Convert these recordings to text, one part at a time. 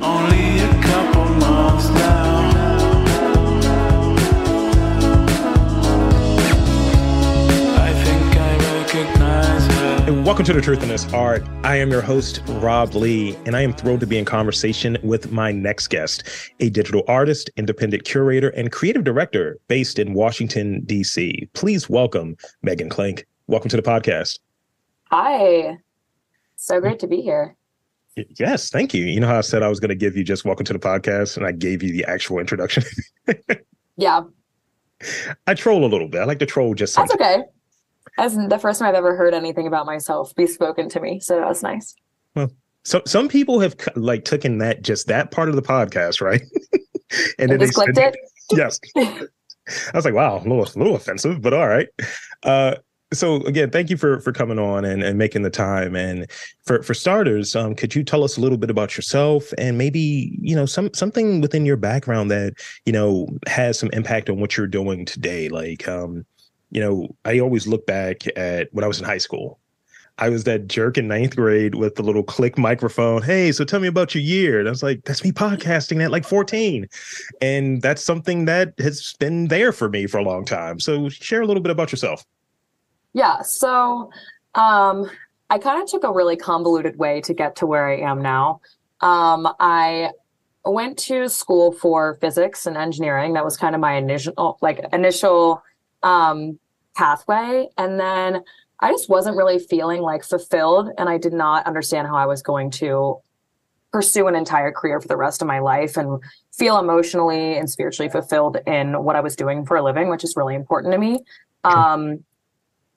Only a couple months now. I think I recognize her. Welcome to The Truth in This Art. I am your host, Rob Lee, and I am thrilled to be in conversation with my next guest, a digital artist, independent curator, and creative director based in Washington, D.C. Please welcome Megan Klink. Welcome to the podcast. Hi. So great to be here. Yes, thank you. You know how I said I was going to give you just welcome to the podcast, and I gave you the actual introduction? Yeah. I troll a little bit. I like to troll just sometimes. That's okay. That's the first time I've ever heard anything about myself be spoken to me. So that was nice. Well, so some people have like taken that part of the podcast, right? And then just clicked it? Yes. I was like, wow, a little offensive, but all right. So again, thank you for coming on and making the time. And for starters, could you tell us a little bit about yourself and maybe, something within your background that, has some impact on what you're doing today? Like, I always look back at when I was in high school. I was that jerk in ninth grade with the little click microphone. Hey, so tell me about your year. And I was like, that's me podcasting at like 14. And that's something that has been there for me for a long time. So share a little bit about yourself. Yeah. So I kind of took a really convoluted way to get to where I am now. I went to school for physics and engineering. That was kind of my initial pathway. And then I just wasn't really feeling like fulfilled, and I did not understand how I was going to pursue an entire career for the rest of my life and feel emotionally and spiritually fulfilled in what I was doing for a living, which is really important to me.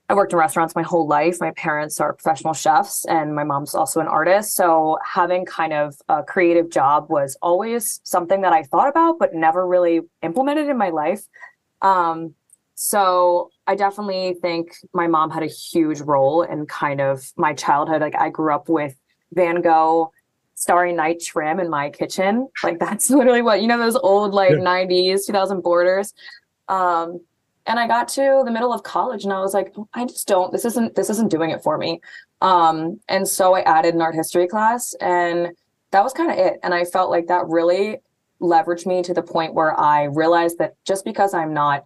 I worked in restaurants my whole life. My parents are professional chefs, and my mom's also an artist. So having kind of a creative job was always something that I thought about, but never really implemented in my life. So I definitely think my mom had a huge role in kind of my childhood. Like I grew up with Van Gogh Starry Night trim in my kitchen. Like that's literally what, those old 90s, 2000 borders. And I got to the middle of college and I was like, this isn't doing it for me. And so I added an art history class and that was kind of it. And I felt like that really leveraged me to the point where I realized that just because I'm not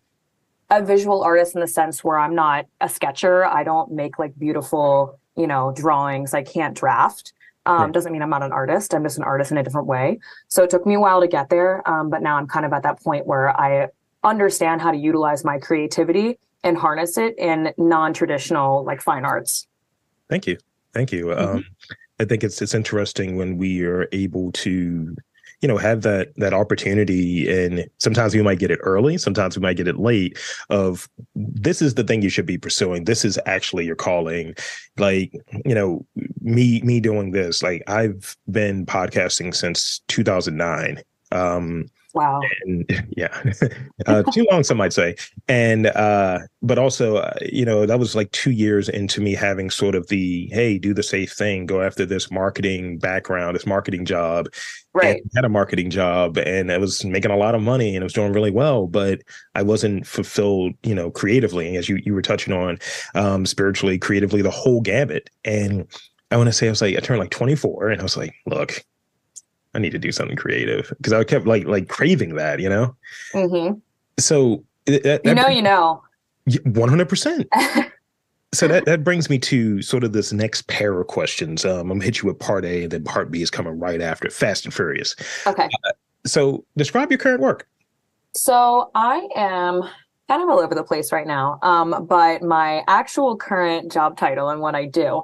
a visual artist in the sense where I'm not a sketcher, I don't make like beautiful, drawings, I can't draft. Doesn't mean I'm not an artist. I'm just an artist in a different way. So it took me a while to get there. But now I'm kind of at that point where I understand how to utilize my creativity and harness it in non-traditional like fine arts. Thank you. Mm-hmm. I think it's interesting when we are able to have that opportunity, and sometimes we might get it early, sometimes we might get it late, of this is the thing you should be pursuing. This is actually your calling. Like, me doing this, like I've been podcasting since 2009. Wow. And yeah, too long, some might say. And, but also, that was like 2 years into me having sort of hey, do the safe thing, go after this marketing background, this marketing job. Right. And I had a marketing job and I was making a lot of money and I was doing really well, but I wasn't fulfilled, creatively, as you were touching on, spiritually, creatively, the whole gamut. And I want to say, I turned like 24 and I was like, look, I need to do something creative, because I kept like craving that, Mm-hmm. So that 100%. So that brings me to sort of this next pair of questions. I'm gonna hit you with part A, and then part B is coming right after. Fast and Furious. Okay. So describe your current work. So I am kind of all over the place right now. But my actual current job title and what I do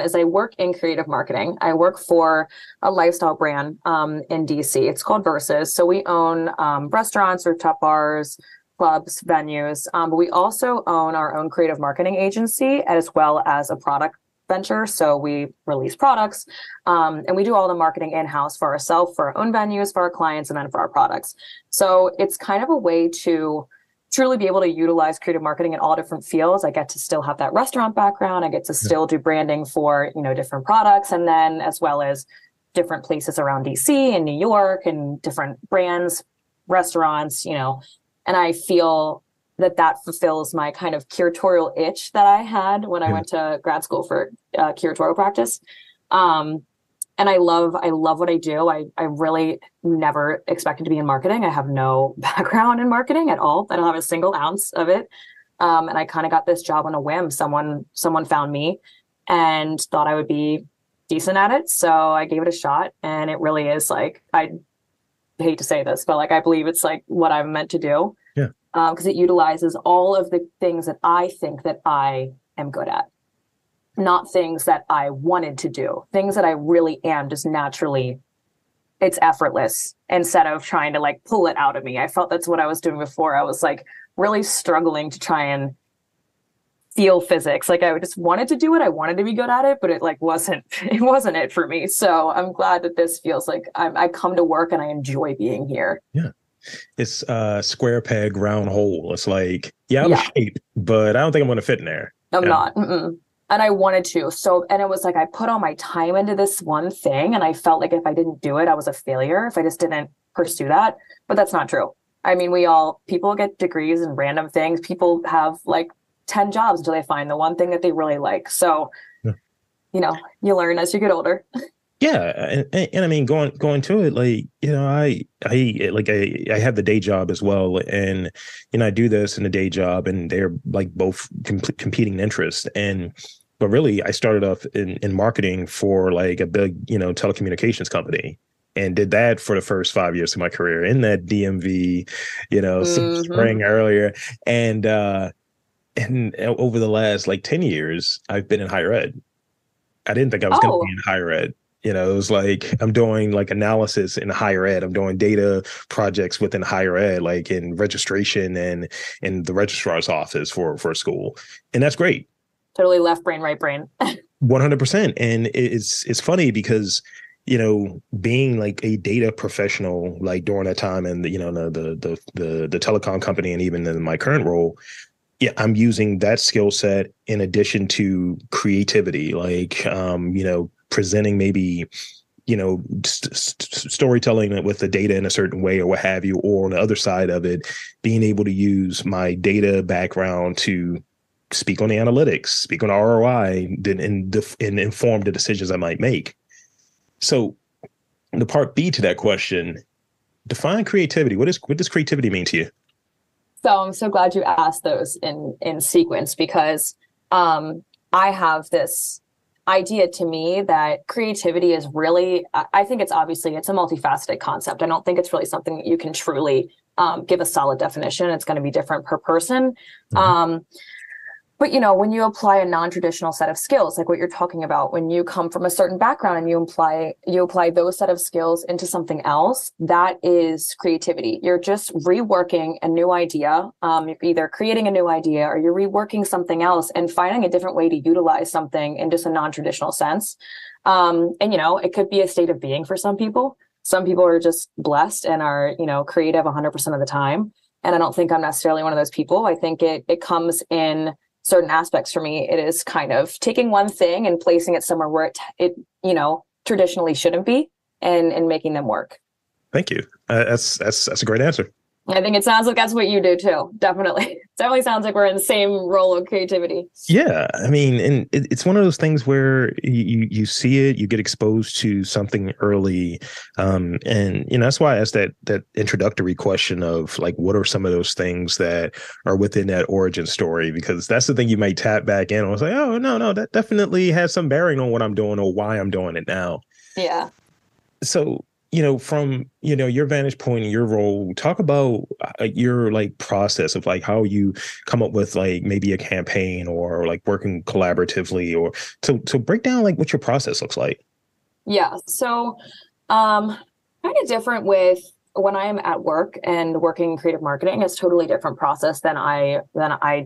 is I work in creative marketing. I work for a lifestyle brand in DC. It's called Versus. So we own restaurants, rooftop bars, clubs, venues, but we also own our own creative marketing agency as well as a product venture. So we release products and we do all the marketing in-house for ourselves, for our own venues, for our clients, and then for our products. So it's kind of a way to truly be able to utilize creative marketing in all different fields. I get to still have that restaurant background. I get to still do branding for, different products, and then as well as different places around DC and New York and different brands, restaurants, and I feel that fulfills my kind of curatorial itch that I had when I went to grad school for curatorial practice. And I love what I do. I really never expected to be in marketing. I have no background in marketing at all. I don't have a single ounce of it. And I kind of got this job on a whim. Someone found me and thought I would be decent at it. So I gave it a shot, and it really is like, I hate to say this, but like, I believe it's like what I'm meant to do. Yeah. Because it utilizes all of the things that I think that I am good at, not things that I wanted to do, things that I really am just naturally. It's effortless instead of trying to like pull it out of me. I felt that's what I was doing before. I was like really struggling to try and feel physics. Like I just wanted to do it. I wanted to be good at it, but it like wasn't it for me. So I'm glad that this feels like I come to work and I enjoy being here. Yeah. It's square peg, round hole. It's like, I'm shape, but I don't think I'm going to fit in there. I'm not. Mm-mm. And I wanted to. So, and it was like, I put all my time into this one thing. And I felt like if I didn't do it, I was a failure if I just didn't pursue that. But that's not true. I mean, people get degrees in random things. People have like 10 jobs until they find the one thing that they really like. So, you learn as you get older. Yeah. And I mean, going to it, like, I have the day job as well. And, I do this in the day job, and they're like both competing interests. But really, I started off in marketing for like a big, telecommunications company, and did that for the first 5 years of my career in that DMV, spraying earlier. And over the last like 10 years, I've been in higher ed. I didn't think I was going to be in higher ed. It was like, I'm doing like analysis in higher ed. I'm doing data projects within higher ed, like in registration and in the registrar's office for a school. And that's great. Totally left brain, right brain. 100%. And it's funny because, being like a data professional, like during that time, and the telecom company, and even in my current role, I'm using that skill set in addition to creativity, like, presenting maybe, storytelling with the data in a certain way or what have you, or on the other side of it, being able to use my data background to speak on the analytics, speak on ROI, and inform the decisions I might make. So the part B to that question, define creativity. What does creativity mean to you? So I'm so glad you asked those in sequence, because I have this idea to me that creativity is really, I think it's a multifaceted concept. I don't think it's really something that you can truly give a solid definition. It's going to be different per person. Mm-hmm. But, when you apply a non-traditional set of skills, like what you're talking about, when you come from a certain background and you apply those set of skills into something else, that is creativity. You're just reworking a new idea. You're either creating a new idea or you're reworking something else and finding a different way to utilize something in just a non-traditional sense. It could be a state of being for some people. Some people are just blessed and are, creative 100% of the time. And I don't think I'm necessarily one of those people. I think it comes in certain aspects. For me, it is kind of taking one thing and placing it somewhere where it traditionally shouldn't be, and making them work. Thank you. That's a great answer. I think it sounds like that's what you do too. Definitely. Definitely sounds like we're in the same role of creativity. Yeah. I mean, and it's one of those things where you see it, you get exposed to something early. And, that's why I asked that introductory question of like, what are some of those things that are within that origin story? Because that's the thing you might tap back in and say, oh, no, that definitely has some bearing on what I'm doing or why I'm doing it now. Yeah. So, from, your vantage point and your role, talk about your like process of like how you come up with like maybe a campaign or like working collaboratively, or to break down like what your process looks like. Yeah. So kind of different with when I am at work and working in creative marketing. It's totally different process than I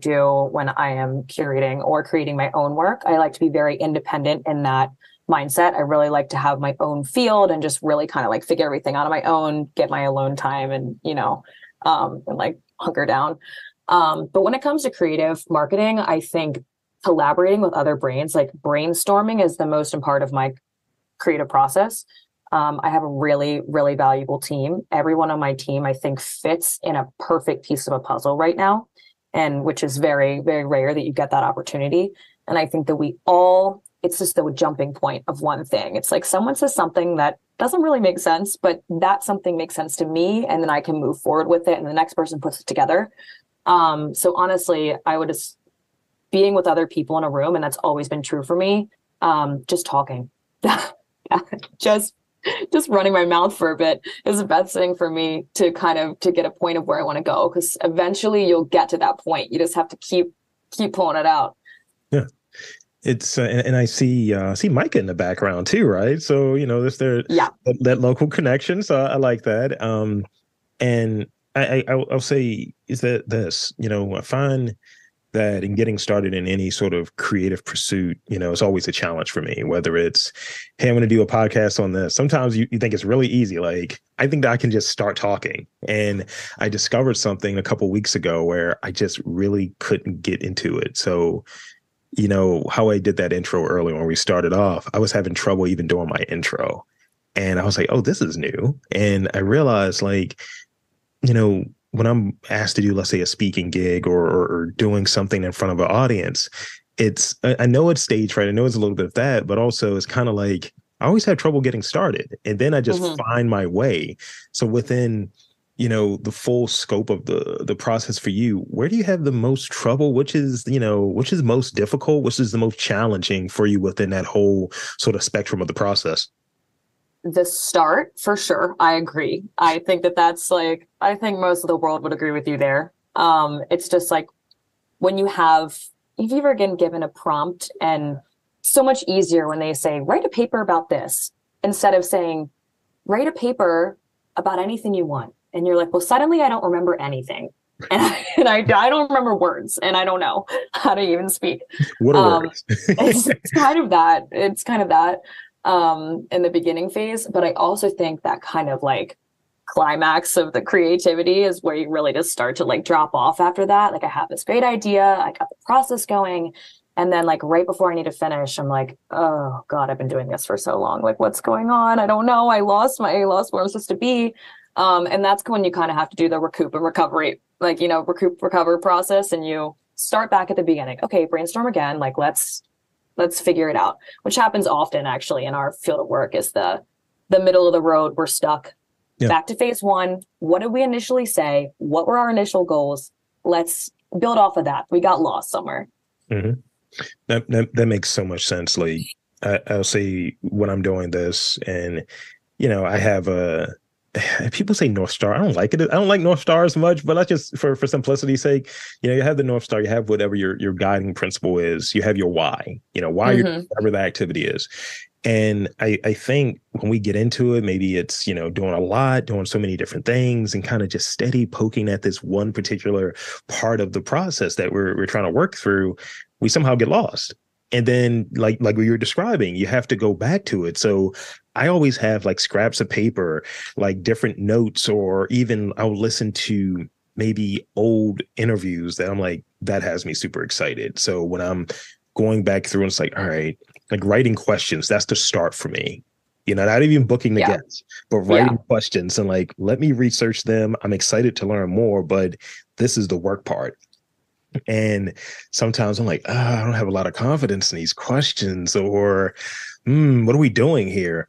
do when I am curating or creating my own work. I like to be very independent in that mindset. I really like to have my own field and just really kind of like figure everything out on my own, get my alone time and, and like hunker down. But when it comes to creative marketing, I think collaborating with other brains, like brainstorming, is the most important part of my creative process. I have a really, really valuable team. Everyone on my team, I think, fits in a perfect piece of a puzzle right now, and which is very, very rare that you get that opportunity. And I think that we all it's just the jumping point of one thing. It's like someone says something that doesn't really make sense, but that something makes sense to me, and then I can move forward with it, and the next person puts it together. So honestly, I would just being with other people in a room, and that's always been true for me. Just talking, just running my mouth for a bit is the best thing for me to get a point of where I want to go. Because eventually you'll get to that point. You just have to keep pulling it out. Yeah. It's and I see MICA in the background too, right? So there's that local connection. So I like that. And I'll say is that this, I find that in getting started in any sort of creative pursuit, it's always a challenge for me, whether it's, hey, I'm going to do a podcast on this. Sometimes you think it's really easy. Like, I think that I can just start talking. And I discovered something a couple of weeks ago where I just really couldn't get into it. So, how I did that intro earlier when we started off, I was having trouble even doing my intro. And I was like, oh, this is new. And I realized, like, when I'm asked to do, let's say, a speaking gig or doing something in front of an audience, I know it's stage fright. I know it's a little bit of that, but also it's kind of like I always have trouble getting started. And then I just find my way. So within the full scope of the process for you, where do you have the most trouble? Which is most difficult? Which is the most challenging for you within that whole sort of spectrum of the process? The start, for sure. I agree. I think that's like, I think most of the world would agree with you there. It's just like when if you've ever been given a prompt, and so much easier when they say, write a paper about this, instead of saying, write a paper about anything you want. And you're like, well, suddenly I don't remember anything. And I don't remember words, and I don't know how to even speak. What are words? It's kind of that. In the beginning phase. But I also think that kind of like climax of the creativity is where you really just start to like drop off after that. Like, I have this great idea, I got the process going, and then like right before I need to finish, I'm like, oh God, I've been doing this for so long. Like, what's going on? I don't know. I lost where I'm supposed to be. And that's when you kind of have to do the recoup and recovery, like, recover process, and you start back at the beginning. Okay, brainstorm again. Like, let's figure it out, which happens often actually in our field of work. Is the middle of the road. We're stuck. Yeah. Back to phase one. What did we initially say? What were our initial goals? Let's build off of that. We got lost somewhere. Mm-hmm. That makes so much sense. Like, I'll say when I'm doing this, and I have people say North Star. I don't like it. I don't like North Star as much, but that's just for simplicity's sake. You have the North Star, you have whatever your guiding principle is, you have your why, why you're doing whatever the activity is. And I think when we get into it, maybe it's, doing a lot, doing so many different things, and kind of just steady poking at this one particular part of the process that we're trying to work through, we somehow get lost. And then like what you're describing, you have to go back to it. So I always have like scraps of paper, like different notes, or even I'll listen to maybe old interviews that I'm like, that has me super excited. So when I'm going back through, and it's like, all right, like writing questions, that's the start for me. Not even booking the guests, but writing questions and like, let me research them. I'm excited to learn more, but this is the work part. And sometimes I'm like, I don't have a lot of confidence in these questions, or what are we doing here?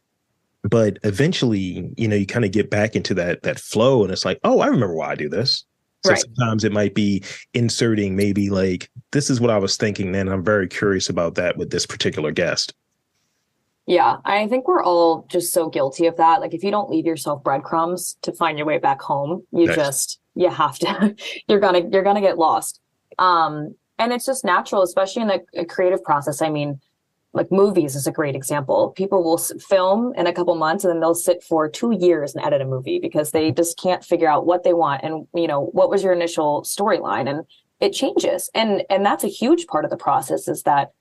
But eventually, you kind of get back into that flow, and it's like, oh, I remember why I do this. So sometimes it might be inserting maybe like, this is what I was thinking, and I'm very curious about that with this particular guest. Yeah, I think we're all just so guilty of that. Like, if you don't leave yourself breadcrumbs to find your way back home, you have to, you're gonna get lost. And it's just natural, especially in the creative process. I mean, like, movies is a great example. People will film in a couple months, and then they'll sit for 2 years and edit a movie because they just can't figure out what they want. And, what was your initial storyline? And it changes. And that's a huge part of the process, is that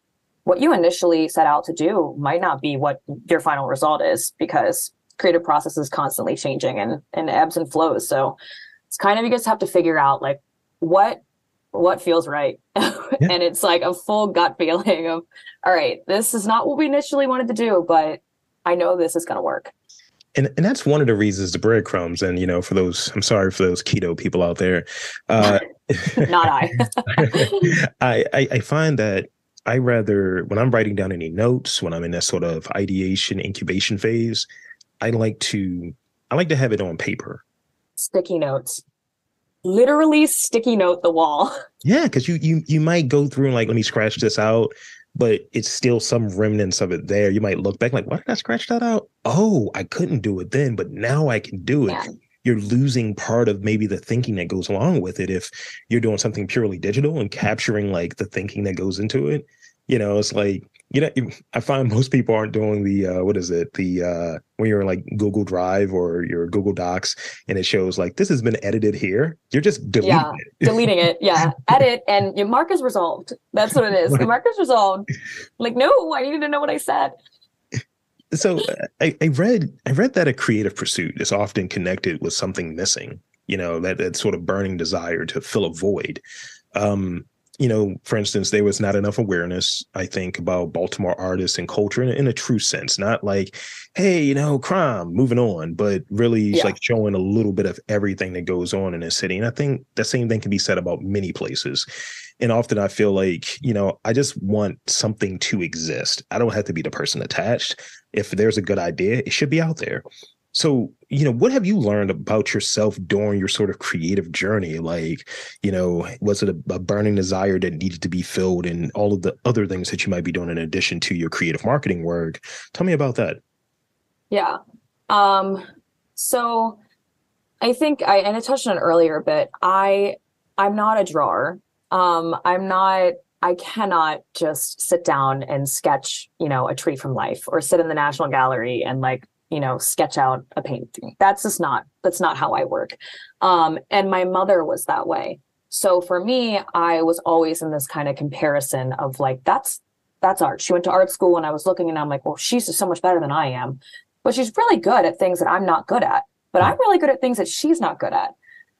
what you initially set out to do might not be what your final result is, because creative process is constantly changing and ebbs and flows. So it's kind of, you just have to figure out like what feels right. And it's like a full gut feeling of, all right, this is not what we initially wanted to do, but I know this is going to work. And that's one of the reasons, the breadcrumbs. And, for those, I'm sorry for those keto people out there. Not I. I find that when I'm writing down any notes, when I'm in that sort of ideation incubation phase, I like to have it on paper. Sticky notes. Literally sticky note the wall. Yeah, because you might go through and like, let me scratch this out, but it's still some remnants of it there. You might look back like, why did I scratch that out? Oh, I couldn't do it then, but now I can do it. Yeah. You're losing part of maybe the thinking that goes along with it if you're doing something purely digital and capturing like the thinking that goes into it. It's like, I find most people aren't doing the what is it? The when you're in like Google Drive or your Google Docs and it shows like this has been edited here. You're just deleting it. Deleting it. Yeah. Edit and your mark is resolved. That's what it is. The mark is resolved. Like, no, I needed to know what I said. So I read that a creative pursuit is often connected with something missing, that sort of burning desire to fill a void. For instance, there was not enough awareness, I think, about Baltimore artists and culture in a true sense, not like, hey, crime, moving on, but really like showing a little bit of everything that goes on in a city. And I think the same thing can be said about many places. And often I feel like, I just want something to exist. I don't have to be the person attached. If there's a good idea, it should be out there. So, what have you learned about yourself during your sort of creative journey? Like, was it a burning desire that needed to be filled and all of the other things that you might be doing in addition to your creative marketing work? Tell me about that. Yeah. So I think I touched on it earlier, but I'm not a drawer. I cannot just sit down and sketch, a tree from life or sit in the National Gallery and like, sketch out a painting. That's not how I work. And my mother was that way. So for me, I was always in this kind of comparison of like, that's art. She went to art school and I was looking and I'm like, well, she's just so much better than I am, but she's really good at things that I'm not good at, but I'm really good at things that she's not good at.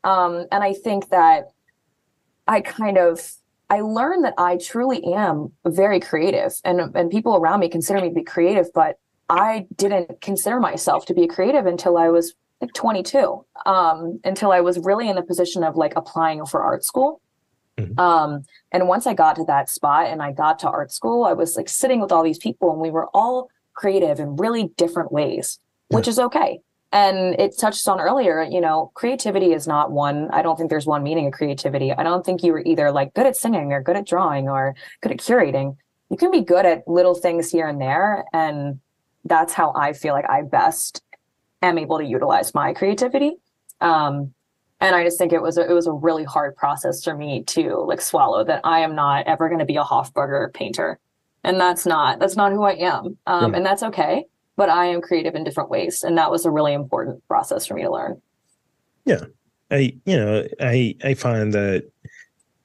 And I think that I learned that I truly am very creative and people around me consider me to be creative, but I didn't consider myself to be a creative until I was like 22, until I was really in the position of like applying for art school. Mm-hmm. And once I got to that spot and I got to art school, I was like sitting with all these people and we were all creative in really different ways, which is okay. And it touched on earlier, creativity is not one. I don't think there's one meaning of creativity. I don't think you were either like good at singing or good at drawing or good at curating. You can be good at little things here and there. And that's how I feel like I best am able to utilize my creativity. And I just think it was a really hard process for me to like swallow that I am not ever going to be a Hofburger painter. And that's not who I am. And that's okay. But I am creative in different ways. And that was a really important process for me to learn. Yeah. I find that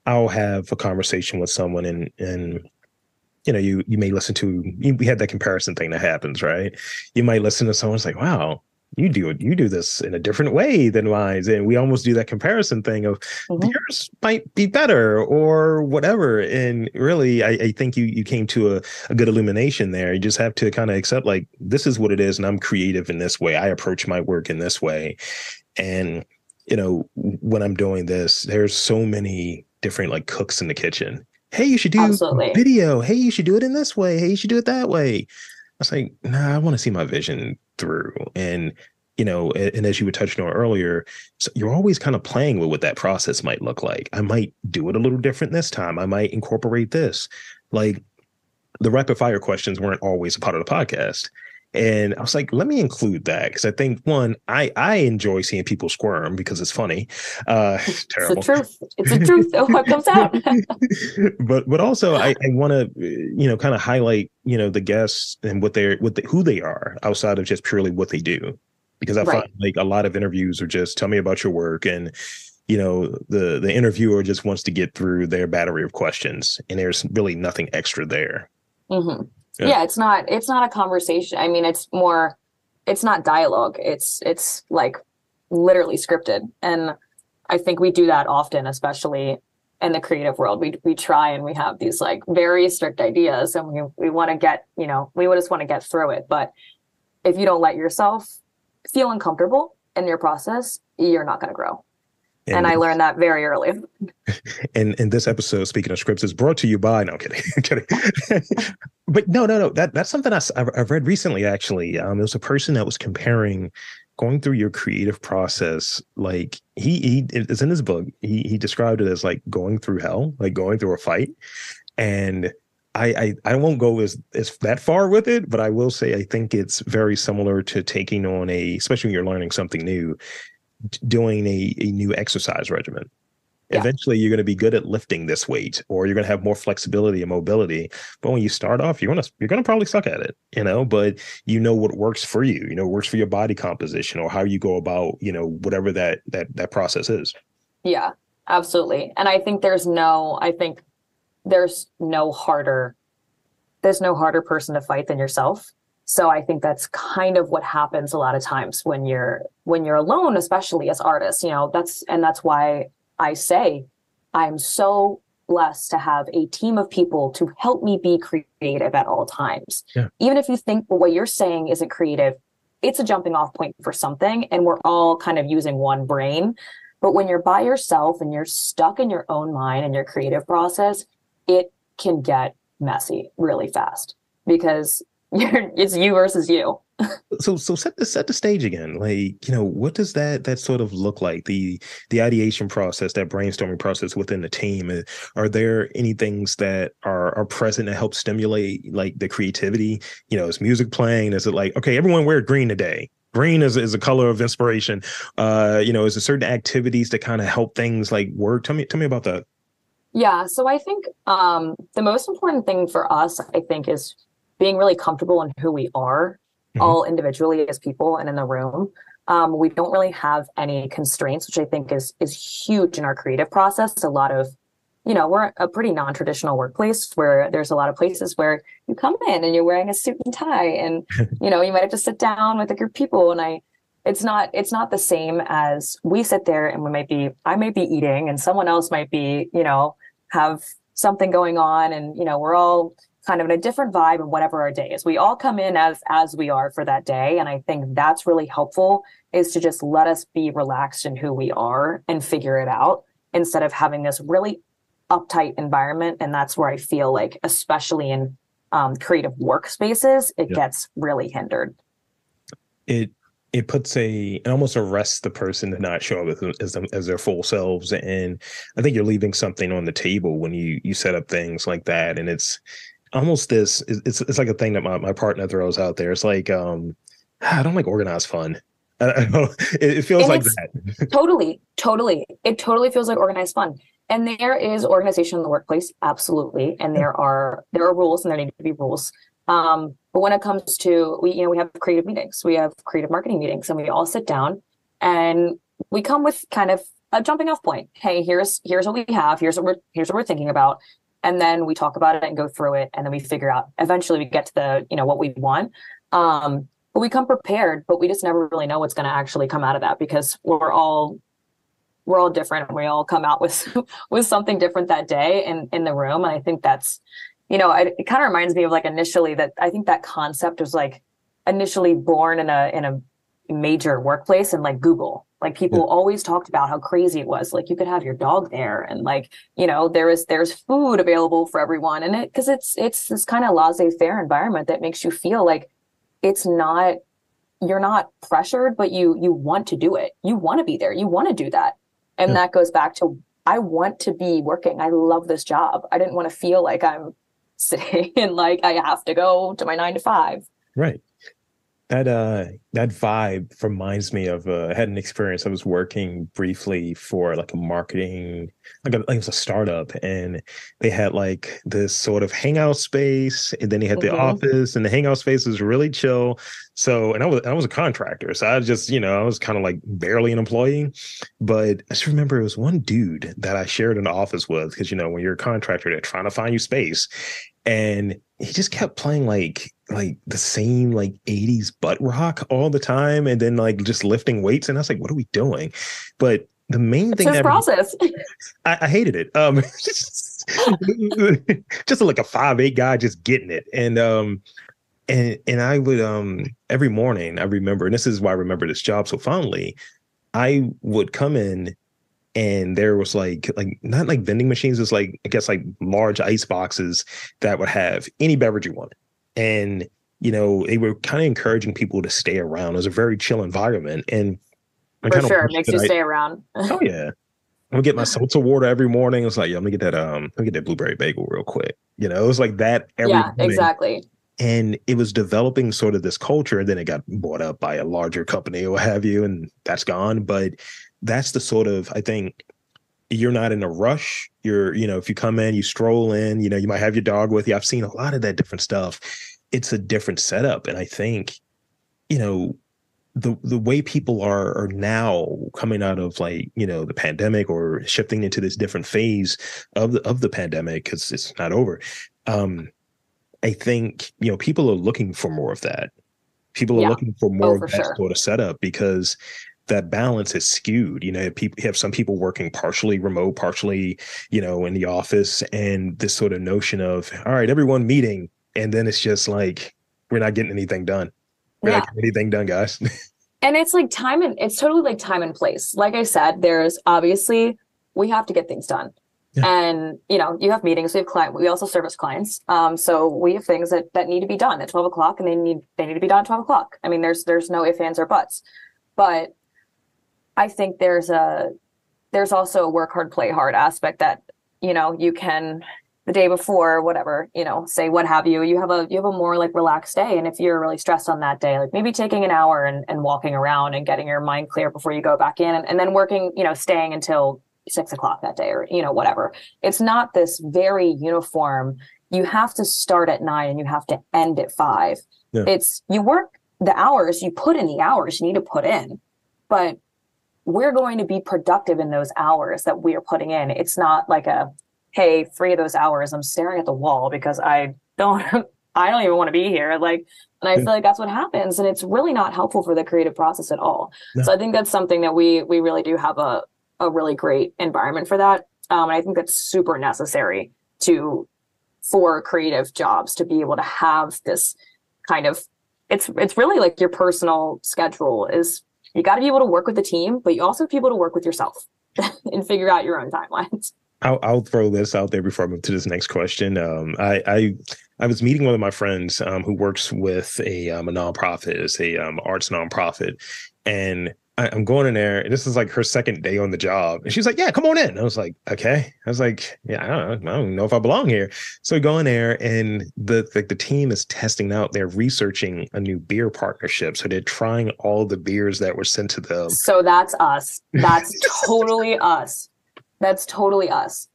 I'll have a conversation with someone and you may listen to, we had that comparison thing that happens, right? You might listen to someone's like, wow, you do this in a different way than mine. And we almost do that comparison thing of yours might be better or whatever. And really, I think you came to a good illumination there. You just have to kind of accept like, this is what it is. And I'm creative in this way. I approach my work in this way. And, when I'm doing this, there's so many different like cooks in the kitchen. Hey, you should do video. Hey, you should do it in this way. Hey, you should do it that way. I was like, nah, I want to see my vision through. And, and as you were touching on earlier, so you're always kind of playing with what that process might look like. I might do it a little different this time. I might incorporate this. Like the rapid fire questions weren't always a part of the podcast. And I was like, let me include that because I think one, I enjoy seeing people squirm because it's funny. It's terrible. It's the truth. It's the truth. What comes out. but also I want to kind of highlight the guests and who they are outside of just purely what they do, because I find like a lot of interviews are just tell me about your work and the interviewer just wants to get through their battery of questions and there's really nothing extra there. Mm-hmm. Yeah, it's not a conversation. I mean, it's not dialogue. It's like literally scripted. And I think we do that often, especially in the creative world. We try and we have these like very strict ideas and we want to get, we just want to get through it. But if you don't let yourself feel uncomfortable in your process, you're not going to grow. And I learned that very early. And this episode, speaking of scripts, is brought to you by. No, I'm kidding. I'm kidding. But no. That's something I've read recently. Actually, there was a person that was comparing going through your creative process. Like he is in his book. He described it as like going through hell, like going through a fight. And I won't go as that far with it, but I will say I think it's very similar to taking on especially when you're learning something new, doing a new exercise regimen. Yeah. Eventually you're going to be good at lifting this weight, or you're going to have more flexibility and mobility. But when you start off, you're going to probably suck at it, but you know what works for you, what works for your body composition, or how you go about, whatever that process is. Yeah, absolutely. And I think there's no harder person to fight than yourself. So I think that's kind of what happens a lot of times when you're alone, especially as artists, that's why I say I'm so blessed to have a team of people to help me be creative at all times. Yeah. Even if you think what you're saying isn't creative, it's a jumping off point for something, and we're all kind of using one brain. But when you're by yourself and you're stuck in your own mind and your creative process, it can get messy really fast because it's you versus you. So set the stage again. Like, what does that sort of look like? The ideation process, that brainstorming process within the team. Are there any things that are present to help stimulate like the creativity? Is music playing? Is it like, okay, everyone wear green today? Green is a color of inspiration. Is there certain activities that kind of help things like work? Tell me about that. Yeah. So I think the most important thing for us, I think, is being really comfortable in who we are, all individually as people and in the room. We don't really have any constraints, which I think is huge in our creative process. A lot of, we're a pretty non-traditional workplace where there's a lot of places where you come in and you're wearing a suit and tie, and you might have to sit down with a group of people. And it's not the same as we sit there and I might be eating and someone else might be, have something going on, and we're all kind of in a different vibe and whatever our day is. We all come in as we are for that day. And I think that's really helpful, is to just let us be relaxed in who we are and figure it out, instead of having this really uptight environment. And that's where I feel like, especially in creative workspaces, it gets really hindered. It puts it almost arrests the person to not show up as their full selves. And I think you're leaving something on the table when you set up things like that. And it's almost it's like a thing that my partner throws out there. It's like, I don't like organized fun. I don't know. It feels like that. Totally. It totally feels like organized fun. And there is organization in the workplace. Absolutely. And there are rules, and there need to be rules. But when it comes to, we have creative meetings, we have creative marketing meetings, and we all sit down and we come with kind of a jumping off point. Hey, here's what we have. Here's what we're thinking about. And then we talk about it and go through it. And then we figure out, eventually we get to the, what we want. But we come prepared, but we just never really know what's going to actually come out of that, because we're all different, and we all come out with something different that day in the room. And I think that's, it kind of reminds me of like initially that I think that concept was like initially born in a major workplace, and like Google, like people always talked about how crazy it was. Like you could have your dog there, and like, there's food available for everyone. And because it's this kind of laissez-faire environment that makes you feel like you're not pressured, but you want to do it. You want to be there. You want to do that. And that goes back to, I want to be working. I love this job. I didn't want to feel like I'm sitting and like I have to go to my 9 to 5. Right. That vibe reminds me of I had an experience. I was working briefly for like a marketing, like it was a startup, and they had like this sort of hangout space, and then they had the office, and the hangout space was really chill. So, and I was a contractor, so I just, I was kind of like barely an employee, but I just remember it was one dude that I shared an office with, because when you're a contractor, they're trying to find you space, and he just kept playing like the same like 80s butt rock all the time, and then like just lifting weights, and I was like, what are we doing? But the main thing that process. I hated it. Just like a 5'8" guy just getting it. And I would every morning, I remember, and this is why I remember this job so fondly, I would come in and there was like not like vending machines, it's like I guess like large ice boxes that would have any beverage you wanted. And they were kind of encouraging people to stay around. It was a very chill environment, and I For kind of sure. It wish makes that you stay around. oh yeah, I'm gonna get my seltzer water every morning. It's like, yeah, let me get that blueberry bagel real quick. It was like that every Yeah, morning. exactly. And it was developing sort of this culture, and then it got bought up by a larger company or what have you, and that's gone. But that's the sort of, I think, you're not in a rush. You're, if you come in, you stroll in, you might have your dog with you. I've seen a lot of that different stuff. It's a different setup. And I think, the way people are now coming out of the pandemic or shifting into this different phase of the pandemic, because it's not over. I think, people are looking for more of that. People are looking for more of that sort of setup, because that balance is skewed. People have some people working partially remote, partially, in the office, and this sort of notion of, all right, everyone meeting. And then it's just like, we're not getting anything done. We're not getting anything done, guys. And it's like it's totally like time and place. Like I said, there's obviously, we have to get things done. Yeah. And, you have meetings, we also service clients. So we have things that need to be done at 12 o'clock, and they need to be done at 12 o'clock. I mean, there's no ifs, ands, or buts. But I think there's also a work hard, play hard aspect that, you can, the day before, whatever, say what have you, you have a more like relaxed day. And if you're really stressed on that day, like maybe taking an hour and walking around and getting your mind clear before you go back in, and then working, staying until 6 o'clock that day, or, whatever. It's not this very uniform, you have to start at 9 and you have to end at 5. Yeah. It's, you work the hours, you put in the hours you need to put in, but we're going to be productive in those hours that we are putting in. It's not like hey, 3 of those hours I'm staring at the wall because I don't even want to be here. And I feel like that's what happens. And it's really not helpful for the creative process at all. No. So I think that's something that we really do have a really great environment for that. And I think that's super necessary for creative jobs to be able to have this kind of, it's really like your personal schedule is, you got to be able to work with the team, but you also have to be able to work with yourself and figure out your own timelines. I'll throw this out there before I move to this next question. I was meeting one of my friends who works with a nonprofit. It's a arts nonprofit, and I'm going in there, and this is like her second day on the job, and she's like, "Yeah, come on in." I was like, "Okay." I was like, "Yeah, I don't know if I belong here." So we go in there, and the team is testing out. They're researching a new beer partnership, so they're trying all the beers that were sent to them. So that's us. That's totally us. That's totally us.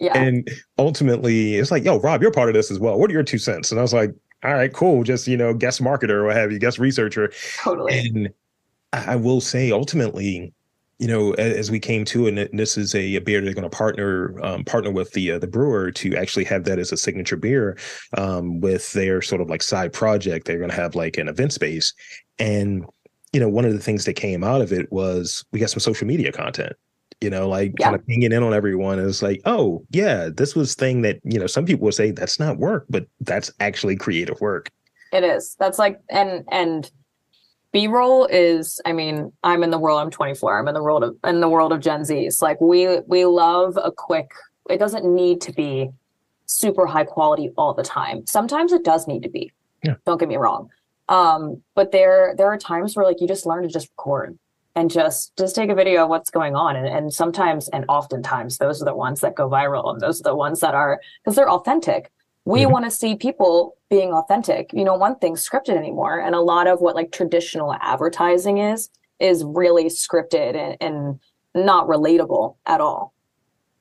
Yeah. And ultimately, it's like, yo, Rob, you're part of this as well. What are your 2 cents? And I was like, all right, cool. Just, guest marketer or what have you, guest researcher. Totally. And I will say, ultimately, as we came to it, and this is a beer they're going to partner with the brewer to actually have that as a signature beer with their sort of like side project. They're going to have like an event space. And, one of the things that came out of it was we got some social media content. Kind of pinging in on everyone. It's like, oh, yeah, this was thing that, some people would say that's not work, but that's actually creative work. It is. That's like, and B-roll is, I mean, I'm 24. I'm in the world of Gen Zs. Like we love a quick, it doesn't need to be super high quality all the time. Sometimes it does need to be, don't get me wrong. But there are times where like, you just learn to just record. And just take a video of what's going on. And sometimes, and oftentimes, those are the ones that go viral. And those are the ones that are, because they're authentic. We want to see people being authentic. One thing scripted anymore. And a lot of what like traditional advertising is really scripted and not relatable at all.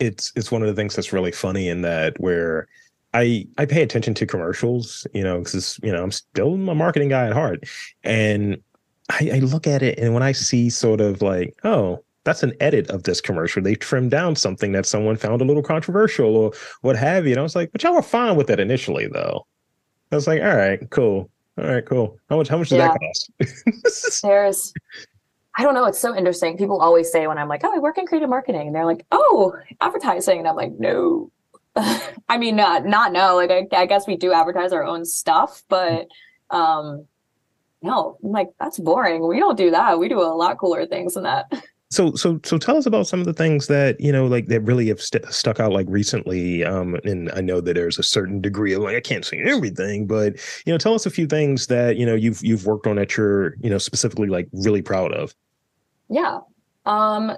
It's one of the things that's really funny in that where I pay attention to commercials, because, I'm still a marketing guy at heart. And I look at it, and when I see sort of like, oh, that's an edit of this commercial. They trimmed down something that someone found a little controversial or what have you. And I was like, but y'all were fine with that initially, though. I was like, all right, cool. How much did that cost? I don't know. It's so interesting. People always say when I'm like, oh, I work in creative marketing. And they're like, oh, advertising. And I'm like, no. I mean, not no. Like, I guess we do advertise our own stuff, but no, I'm like, that's boring. We don't do that. We do a lot cooler things than that. So tell us about some of the things that, like that really have stuck out like recently. And I know that there's a certain degree of like, I can't say everything, but, tell us a few things that, you've worked on that you're, specifically like really proud of. Yeah.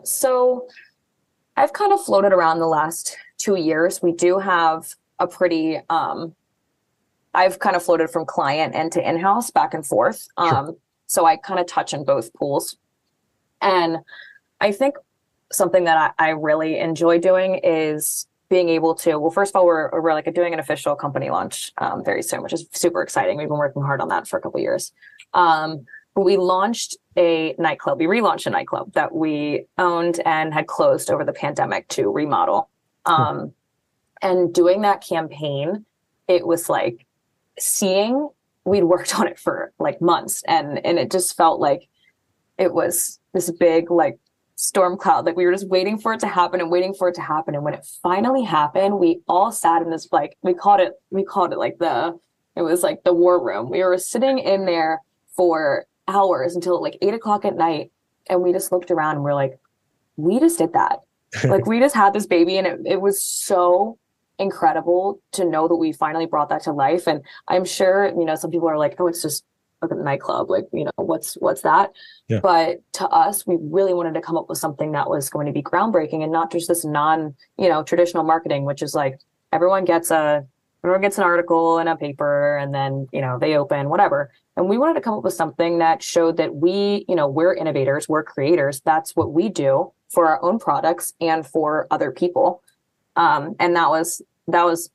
So I've kind of floated around the last 2 years. We do have a pretty, I've kind of floated from client and to in-house back and forth. Sure. So I kind of touch in both pools. And I think something that I really enjoy doing is being able to, well, first of all, we're like doing an official company launch very soon, which is super exciting. We've been working hard on that for a couple of years. But we launched a nightclub. We relaunched a nightclub that we owned and had closed over the pandemic to remodel. And doing that campaign, it was like seeing, we'd worked on it for like months, and it just felt like it was this big like storm cloud. Like we were just waiting for it to happen and waiting for it to happen. And when it finally happened, we all sat in this, like, we called it like it was like the war room. We were sitting in there for hours until like 8 o'clock at night. And we just looked around and we're like, we just did that. Like we just had this baby, and it was so incredible to know that we finally brought that to life. And I'm sure, some people are like, oh, it's just a nightclub. Like, what's that? Yeah. But to us, we really wanted to come up with something that was going to be groundbreaking and not just this traditional marketing, which is like everyone gets an article in a paper and then, they open whatever. And we wanted to come up with something that showed that we're innovators, we're creators. That's what we do for our own products and for other people. And that was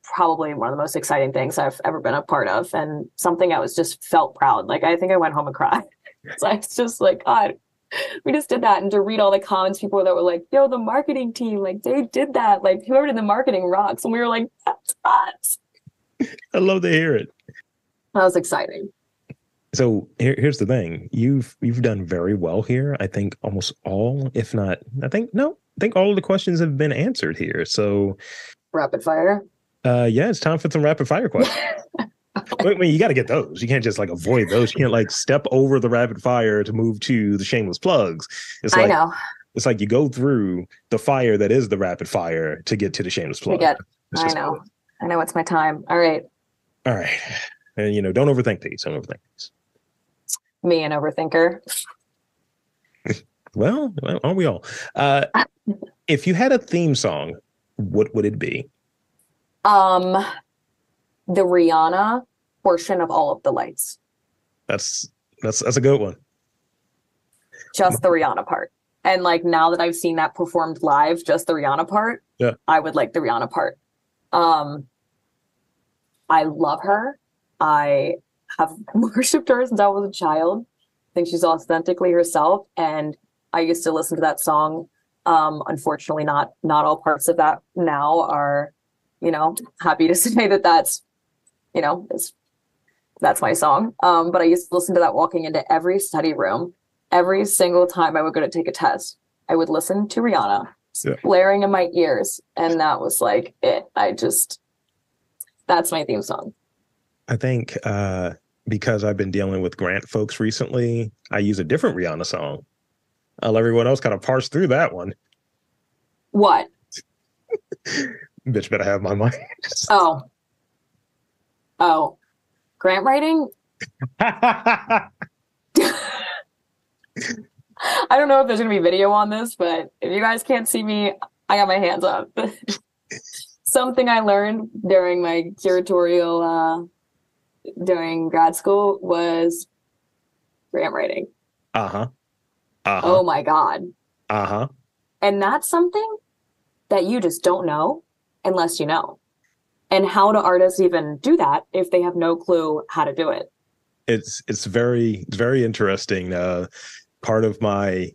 probably one of the most exciting things I've ever been a part of, and something I was just felt proud. Like, I think I went home and cried. So it's just like, God, we just did that. And to read all the comments, people that were like, yo, the marketing team, like they did that. Like whoever did the marketing rocks. And we were like, that's us. I love to hear it. That was exciting. So here's the thing. You've done very well here. I think almost all, if not, I think all of the questions have been answered here. So rapid fire. Yeah, it's time for some rapid fire questions. Wait, you got to get those. You can't just like avoid those. You can't like step over the rapid fire to move to the shameless plugs. I know. It's like you go through the fire that is the rapid fire to get to the shameless plug. I know. Cool. I know it's my time. All right. And don't overthink these. Me, an overthinker. Well, aren't we all? If you had a theme song, what would it be? The Rihanna portion of All of the Lights. That's a good one. Just the Rihanna part. And like now that I've seen that performed live, just the Rihanna part, yeah, I would like the Rihanna part. I love her. I have worshipped her since I was a child. I think she's authentically herself. And I used to listen to that song. Unfortunately, not all parts of that now are, happy to say that that's my song. But I used to listen to that walking into every study room. Every single time I would go to take a test, I would listen to Rihanna blaring in my ears. And that was like it. That's my theme song. I think because I've been dealing with grant folks recently, I use a different Rihanna song. I'll let everyone else kind of parse through that one. What? Bitch better have my money. Oh. Grant writing? I don't know if there's going to be video on this, but if you guys can't see me, I got my hands up. Something I learned during my curatorial, during grad school was grant writing. Oh my God. And that's something that you just don't know unless you know. And how do artists even do that if they have no clue how to do it? It's very interesting. Part of my,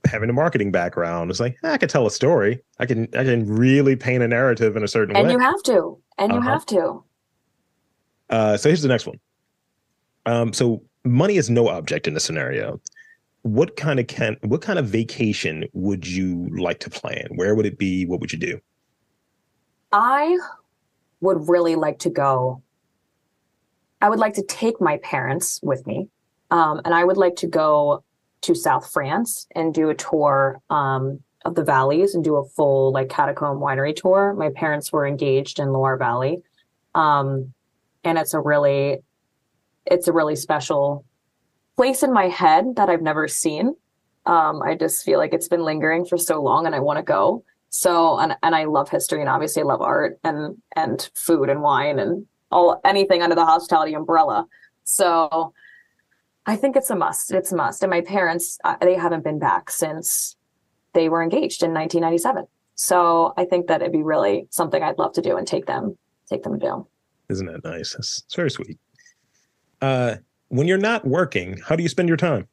having a marketing background is like, I could tell a story. I can really paint a narrative in a certain way. And you have to. You have to. So here's the next one. So money is no object in this scenario. What kind of vacation would you like to plan? Where would it be? What would you do? I would really like to go. I would like to take my parents with me. And I would like to go to South France and do a tour of the valleys and do a full like catacomb winery tour. My parents were engaged in Loire Valley. And it's a really special place in my head that I've never seen. I just feel like it's been lingering for so long and I want to go. So, and I love history and obviously I love art and food and wine and anything under the hospitality umbrella. So I think it's a must. It's a must. And my parents, they haven't been back since they were engaged in 1997. So I think that it'd be really something I'd love to do and take them to do. Isn't that nice? It's very sweet. When you're not working, how do you spend your time?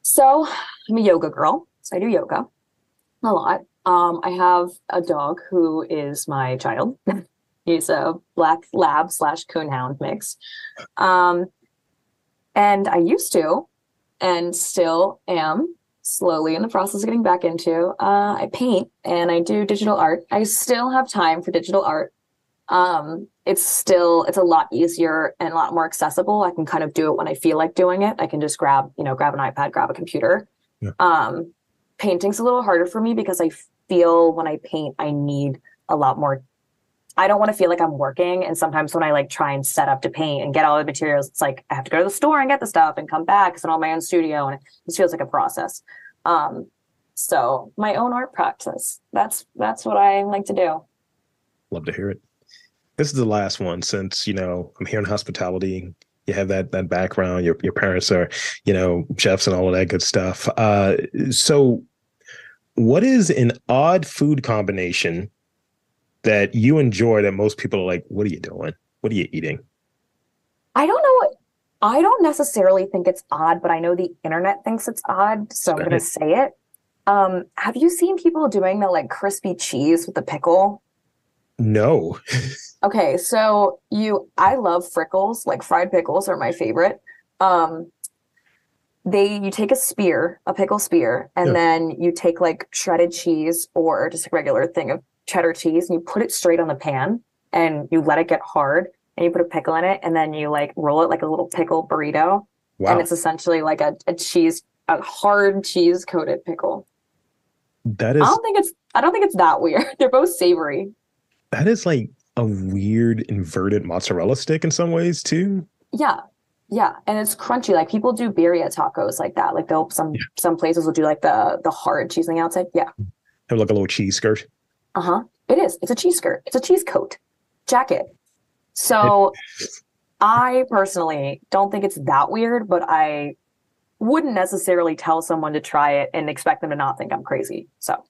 So I'm a yoga girl. So I do yoga a lot. I have a dog who is my child. He's a black lab / coonhound mix. And I used to, and still am slowly in the process of getting back into, I paint and I do digital art. I still have time for digital art. It's a lot easier and a lot more accessible. I can kind of do it when I feel like doing it. I can just grab an iPad, grab a computer. Yeah. Painting's a little harder for me because I feel when I paint, I need a lot more. I don't want to feel like I'm working. And sometimes when I like try and set up to paint and get all the materials, it's like I have to go to the store and get the stuff and come back because I'm on my own studio and it just feels like a process. So my own art practice, that's what I like to do. Love to hear it. This is the last one since, I'm here in hospitality. You have that background. Your parents are, chefs and all of that good stuff. So what is an odd food combination that you enjoy that most people are like, what are you doing? What are you eating? I don't know. I don't necessarily think it's odd, but I know the internet thinks it's odd. So I'm going to say it. Have you seen people doing the like crispy cheese with the pickle? No. Okay, so I love frickles, like fried pickles are my favorite. You take a pickle spear, and then you take like shredded cheese or just a regular thing of cheddar cheese, and you put it straight on the pan, and you let it get hard, and you put a pickle in it, and then you like roll it like a little pickle burrito. Wow. And it's essentially like a hard cheese coated pickle. That is. I don't think it's that weird. They're both savory. That is like a weird inverted mozzarella stick in some ways too. Yeah. Yeah. And it's crunchy. Like people do birria tacos like that. Like some places will do like the hard cheese on the outside. Yeah. Have like a little cheese skirt. Uh-huh. It is. It's a cheese skirt. It's a cheese coat jacket. So I personally don't think it's that weird, but I wouldn't necessarily tell someone to try it and expect them to not think I'm crazy. So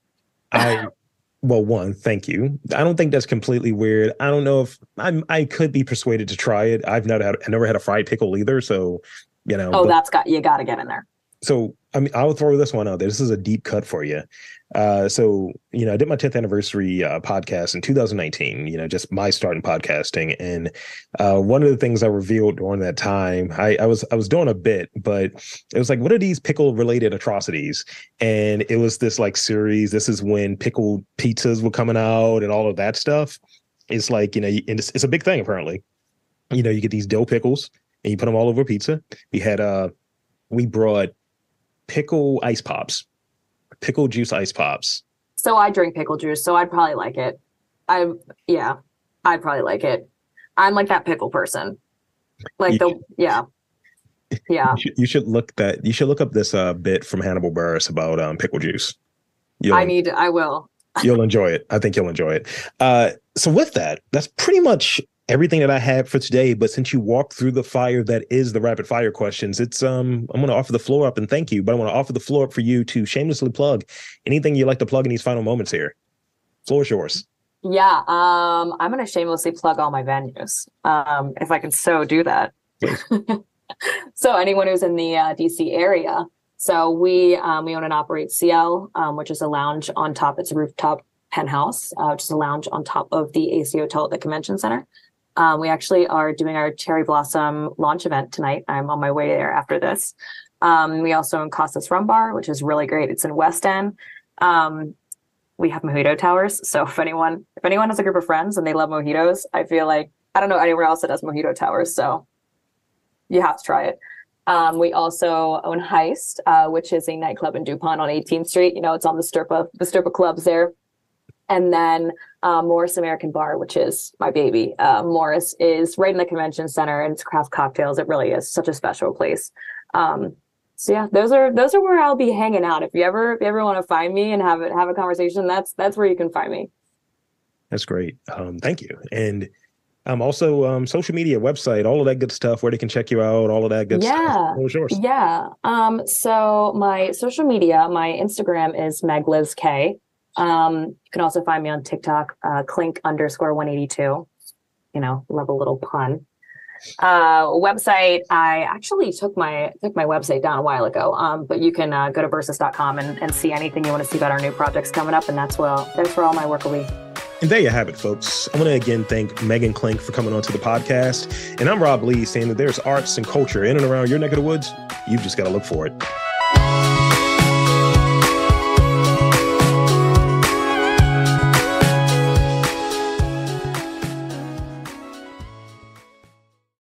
well, one, thank you. I don't think that's completely weird. I don't know if I could be persuaded to try it. I never had a fried pickle either. So, you got to get in there. So, I mean, I'll throw this one out there. This is a deep cut for you. I did my 10th anniversary podcast in 2019, just my start in podcasting. And one of the things I revealed during that time, I was doing a bit, but it was like, what are these pickle related atrocities? And it was this like series. This is when pickled pizzas were coming out and all of that stuff. It's like, and it's a big thing, apparently. You get these dill pickles and you put them all over pizza. We brought pickle ice pops. Pickle juice ice pops. So I drink pickle juice, so I'd probably like it. I'd probably like it. I'm like that pickle person. Like yeah. You should look up this bit from Hannibal Buress about pickle juice. I will. You'll enjoy it. I think you'll enjoy it. So with that, that's pretty much everything that I had for today. But since you walked through the fire that is the rapid fire questions, I'm going to offer the floor up and thank you. But I want to offer the floor up for you to shamelessly plug anything you like to plug in these final moments here. Floor is yours. Yeah, I'm going to shamelessly plug all my venues, if I can so do that. So anyone who's in the DC area. So we own and operate CL, which is a lounge on top. It's a rooftop penthouse, which is a lounge on top of the AC Hotel at the Convention Center. We actually are doing our Cherry Blossom launch event tonight. I'm on my way there after this. We also own Costas Rum Bar, which is really great. It's in West End. We have mojito towers. So if anyone has a group of friends and they love mojitos, I feel like I don't know anywhere else that does mojito towers. So you have to try it. We also own Heist, which is a nightclub in DuPont on 18th Street. It's on the strip of clubs there. And then Morris American Bar, which is my baby. Morris is right in the convention center, and it's craft cocktails. It really is such a special place. So yeah, those are where I'll be hanging out. If you ever want to find me and have a conversation, that's where you can find me. That's great. Thank you. And also social media, website, all of that good stuff, where they can check you out, all of that good stuff. What was yours? Yeah. So my social media, my Instagram is MegLizK. You can also find me on TikTok, Klink_182. Love a little pun. Website, I actually took my website down a while ago. But you can go to versus.com and see anything you want to see about our new projects coming up, and that's where all my work will be. And there you have it, folks. I want to again thank Megan Klink for coming on to the podcast. And I'm Rob Lee, saying that there's arts and culture in and around your neck of the woods. You've just got to look for it.